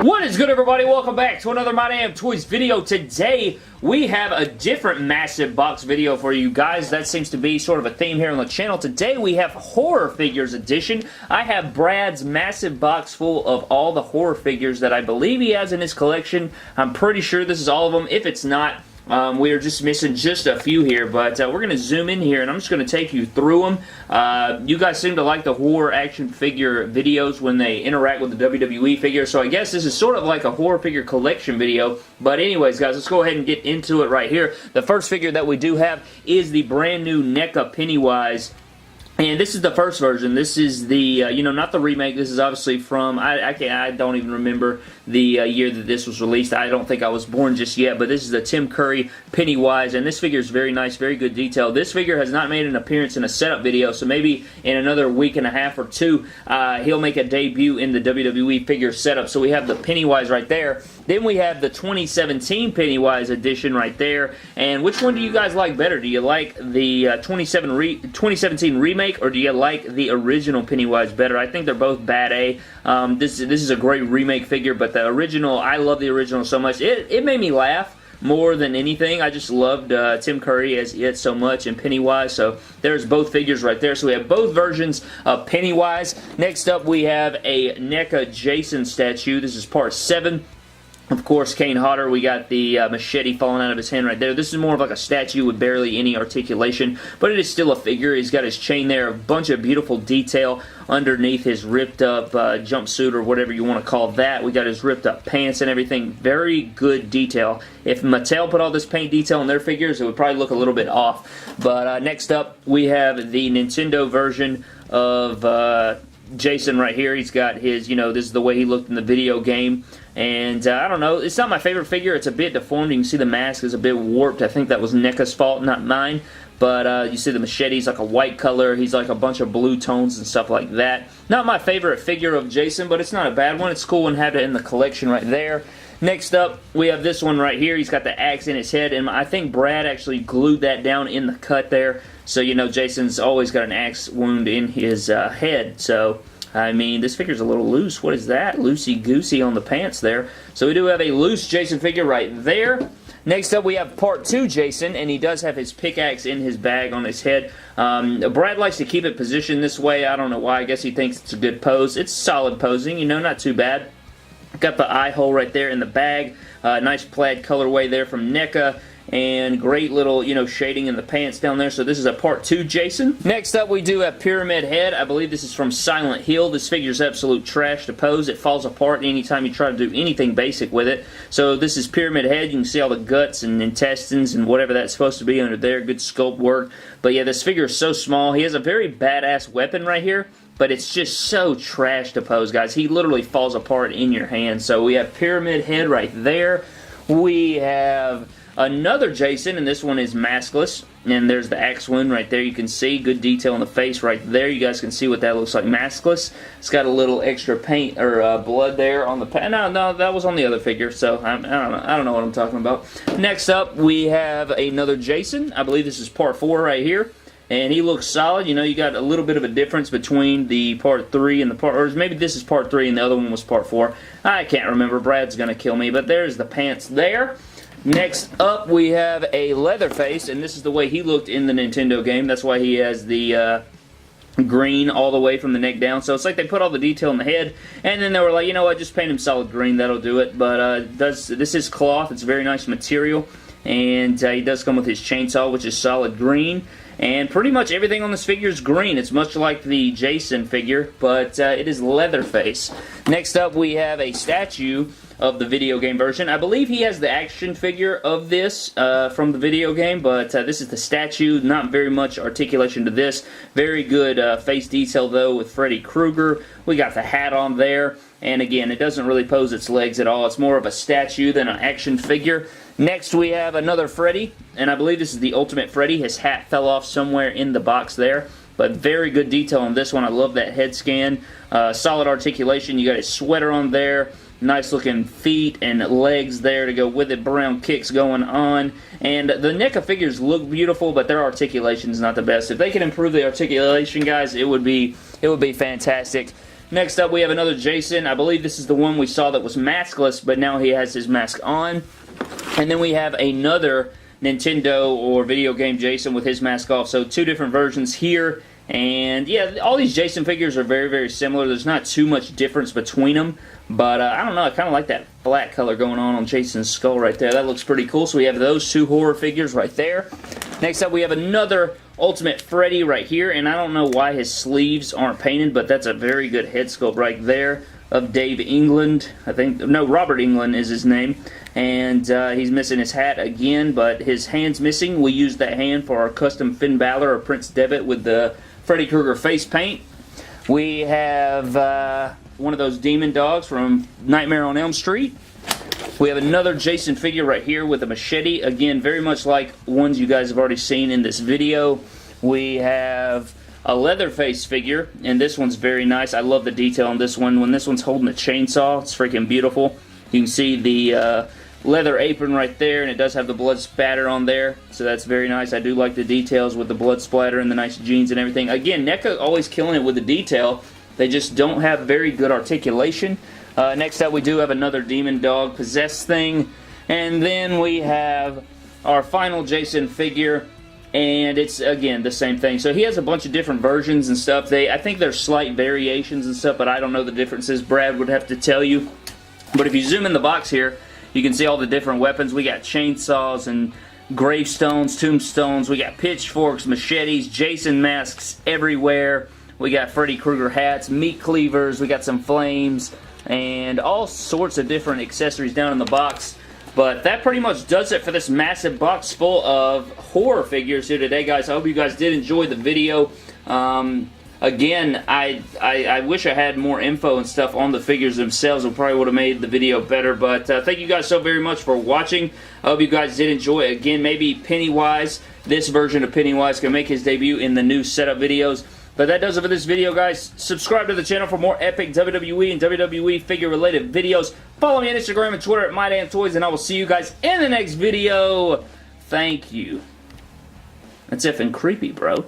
What is good, everybody? Welcome back to another My Damn Toys video. Today, we have a different massive box video for you guys. That seems to be sort of a theme here on the channel. Today, we have Horror Figures edition. I have Brad's massive box full of all the horror figures that I believe he has in his collection. I'm pretty sure this is all of them. If it's not, we are just missing just a few here, but we're going to zoom in here, and I'm just going to take you through them. You guys seem to like the horror action figure videos when they interact with the WWE figure, so I guess this is sort of like a horror figure collection video. But anyways, guys, let's go ahead and get into it right here. The first figure that we do have is the brand new NECA Pennywise. And this is the first version. This is the, you know, not the remake. This is obviously from, I don't even remember the year that this was released. I don't think I was born just yet, but this is the Tim Curry Pennywise, and this figure is very nice, very good detail. This figure has not made an appearance in a setup video, so maybe in another week and a half or two, he'll make a debut in the WWE figure setup. So we have the Pennywise right there. Then we have the 2017 Pennywise edition right there. And which one do you guys like better? Do you like the 2017 remake, or do you like the original Pennywise better? I think they're both bad A. This is a great remake figure, but the original, I love the original so much. It made me laugh more than anything. I just loved Tim Curry as it so much, and Pennywise, so there's both figures right there. So we have both versions of Pennywise. Next up, we have a necajason statue. This is part 7. Of course, Kane Hodder, we got the machete falling out of his hand right there. This is more of like a statue with barely any articulation, but it is still a figure. He's got his chain there, a bunch of beautiful detail underneath his ripped up jumpsuit or whatever you want to call that. We got his ripped up pants and everything. Very good detail. If Mattel put all this paint detail on their figures, it would probably look a little bit off. But next up, we have the Nintendo version of Jason right here. He's got his, you know, this is the way he looked in the video game. And I don't know, it's not my favorite figure. It's a bit deformed. You can see the mask is a bit warped. I think that was NECA's fault, not mine. But you see the machete's like a white color. He's like a bunch of blue tones and stuff like that. Not my favorite figure of Jason, but it's not a bad one. It's cool and have it in the collection right there. Next up, we have this one right here. He's got the axe in his head, and I think Brad actually glued that down in the cut there. So, you know, Jason's always got an axe wound in his head. So, I mean, this figure's a little loose. What is that? Loosey-goosey on the pants there. So we do have a loose Jason figure right there. Next up, we have part 2 Jason, and he does have his pickaxe in his bag on his head. Brad likes to keep it positioned this way. I don't know why. I guess he thinks it's a good pose. It's solid posing, you know, not too bad. Got the eye hole right there in the bag. Nice plaid colorway there from NECA. And great little, you know, shading in the pants down there. So this is a part 2 Jason. Next up, we do have Pyramid Head. I believe this is from Silent Hill. This figure's absolute trash to pose. It falls apart anytime you try to do anything basic with it. So this is Pyramid Head. You can see all the guts and intestines and whatever that's supposed to be under there. Good sculpt work. But yeah, this figure is so small. He has a very badass weapon right here, but it's just so trash to pose, guys. He literally falls apart in your hand. So we have Pyramid Head right there. We have another Jason, and this one is maskless, and there's the axe wound right there. You can see good detail in the face right there. You guys can see what that looks like maskless. It's got a little extra paint or blood there on the no, that was on the other figure, so I don't know what I'm talking about. Next up, we have another Jason. I believe this is part 4 right here. And he looks solid. You know, you got a little bit of a difference between the part 3 and the part, or maybe this is part 3 and the other one was part 4. I can't remember. Brad's going to kill me, but there's the pants there. Next up, we have a Leatherface, and this is the way he looked in the Nintendo game. That's why he has the green all the way from the neck down. So it's like they put all the detail in the head, and then they were like, you know what, just paint him solid green, that'll do it. But this is cloth. It's very nice material, and he does come with his chainsaw, which is solid green. And pretty much everything on this figure is green. It's much like the Jason figure, but it is Leatherface. Next up, we have a statue of the video game version. I believe he has the action figure of this from the video game, but this is the statue. Not very much articulation to this. Very good face detail, though, with Freddy Krueger. We got the hat on there, and again, it doesn't really pose its legs at all. It's more of a statue than an action figure. Next, we have another Freddy, and I believe this is the Ultimate Freddy. His hat fell off somewhere in the box there, but very good detail on this one. I love that head scan. Solid articulation. You got his sweater on there. Nice looking feet and legs there to go with it. Brown kicks going on. And the NECA figures look beautiful, but their articulation's not the best. If they can improve the articulation, guys, it would be fantastic. Next up, we have another Jason. I believe this is the one we saw that was maskless, but now he has his mask on. And then we have another Nintendo or video game Jason with his mask off. So 2 different versions here. And yeah, all these Jason figures are very, very similar. There's not too much difference between them. But I don't know, I kind of like that black color going on Jason's skull right there. That looks pretty cool. So we have those 2 horror figures right there. Next up, we have another Ultimate Freddy right here. And I don't know why his sleeves aren't painted, but that's a very good head sculpt right there of Dave England. I think, no, Robert England is his name. And he's missing his hat again, but his hand's missing. We used that hand for our custom Finn Balor or Prince Devitt with the Freddy Krueger face paint. We have one of those demon dogs from Nightmare on Elm Street. We have another Jason figure right here with a machete. Again, very much like ones you guys have already seen in this video. We have a Leatherface figure, and this one's very nice. I love the detail on this one. When this one's holding a chainsaw, it's freaking beautiful. You can see the leather apron right there, and it does have the blood spatter on there, so that's very nice. I do like the details with the blood splatter and the nice jeans and everything. Again, NECA always killing it with the detail. They just don't have very good articulation. Next up, we do have another demon dog possessed thing, and then we have our final Jason figure, and it's, again, the same thing. So he has a bunch of different versions and stuff. I think there's slight variations and stuff, but I don't know the differences. Brad would have to tell you. But if you zoom in the box here, you can see all the different weapons. We got chainsaws and gravestones, tombstones. We got pitchforks, machetes, Jason masks everywhere. We got Freddy Krueger hats, meat cleavers. We got some flames and all sorts of different accessories down in the box. But that pretty much does it for this massive box full of horror figures here today, guys. I hope you guys did enjoy the video. Again, I wish I had more info and stuff on the figures themselves. It probably would have made the video better. But thank you guys so very much for watching. I hope you guys did enjoy it. Again, maybe Pennywise, this version of Pennywise, can make his debut in the new setup videos. But that does it for this video, guys. Subscribe to the channel for more epic WWE and WWE figure-related videos. Follow me on Instagram and Twitter at MyDamnToys, and I will see you guys in the next video. Thank you. That's effing creepy, bro.